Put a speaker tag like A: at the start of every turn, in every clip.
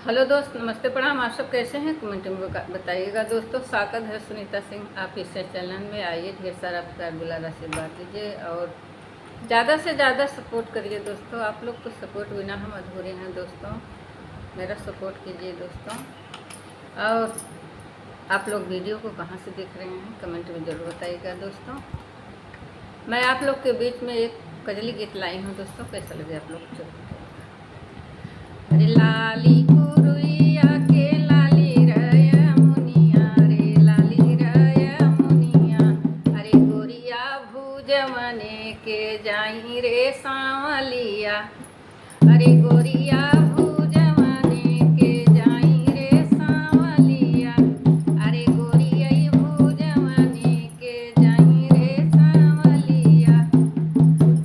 A: Hello दोस्त, नमस्ते, प्रणाम। आप सब कैसे हैं? कमेंट में बताइएगा दोस्तों। स्वागत है सुनीता सिंह आप इस चैनल में। आइए, ढेर सारा प्यार दुलार आशीर्वाद दीजिए और ज़्यादा से ज़्यादा सपोर्ट करिए दोस्तों। आप लोग को सपोर्ट बिना हम अधूरे हैं दोस्तों। मेरा सपोर्ट कीजिए दोस्तों। और आप लोग वीडियो को कहाँ से देख रहे हैं कमेंट में ज़रूर बताइएगा दोस्तों। मैं आप लोग के बीच में एक कजली गीत लाई हूँ दोस्तों, कैसा लगे आप लोग को? अरे लाली कुरुइया के लाली रया मुनिया, रे लाली रया मुनिया, अरे गोरिया भूजवने के जाई रे सांवलिया, अरे गोरिया भूजवने के जाई रे सांवलिया, अरे गोरिया भूजवने के जाई रे सांवलिया,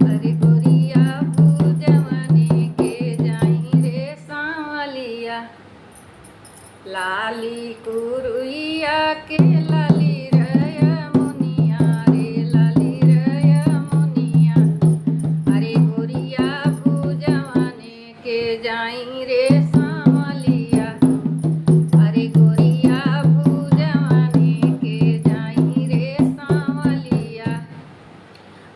A: अरे गोरिया भूजवने के जाई रे सांवलिया। लाली कुरुइया के लाली रया मुनिया, रे लाली रया मुनिया, अरे गोरिया भूजवने के जाई रे सांवलिया, अरे गोरिया भूजवने के जाई रे सांवलिया।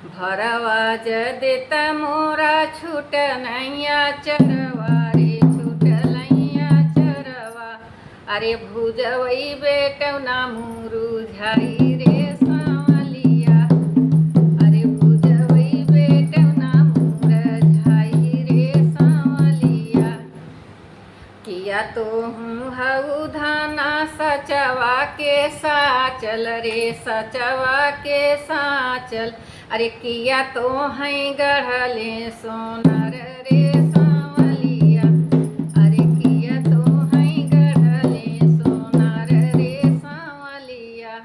A: भरवा जदेत मोरा छूटनैया चरवा, रे छूटलैया चरवा, अरे भूजवई बेटौना मुरुझाई रे सांवलिया, अरे भूजवई बेटौना मुरुझाई रे सांवलिया। किया तो हूँ हऊ धाना सचवा के साचल, रे सचवा के साचल, अरे किया तो हैं गढ़ले सोनर रे सांवलिया, अरे किया तो हैं गढ़ले सोनर रे सांवलिया।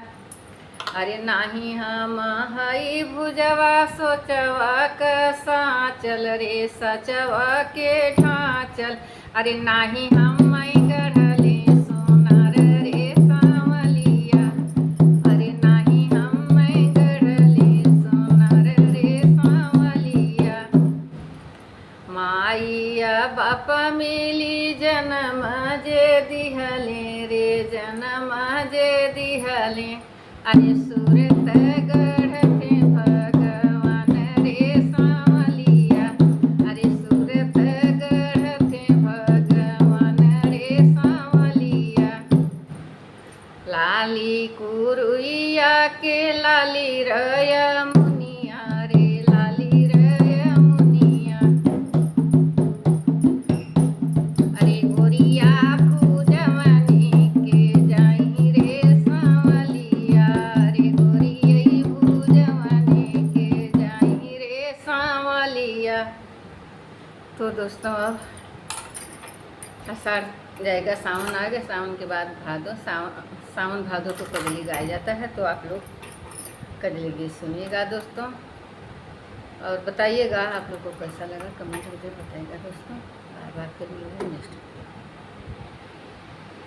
A: अरे नाही हम हई भुजवा सोचवा क साचल, रे सचवा के ढांचल, अरे नाही हम गढ़ले सोनार रे सांवलिया, अरे नाही हम गढ़ले सोनार रे सांवलिया। माइया बाप मिली जन्म जे दिहले, रे जन्म जे दिहले, अरे सूरत गढ़ते भगवान रे सांवलिया, अरे सूरत गढ़ते भगवान रे सांवलिया। लाली कुरुइया के लाली रया मुनिया, रे लाली रया मुनिया, अरे गोरिया भूजवने के जाई रे सांवलिया, अरे गोरिया भूजवने के जाई रे सांवलिया। तो दोस्तों अब आषाढ़ जाएगा, सावन आ गया, सावन के बाद भादो, सावन भादो तो कजली गाया जाता है। तो आप लोग कजली गीत सुनिएगा दोस्तों और बताइएगा आप लोग को कैसा लगा, कमेंट में बताइएगा दोस्तों। बार बार फिर मिलेंगे नेक्स्ट।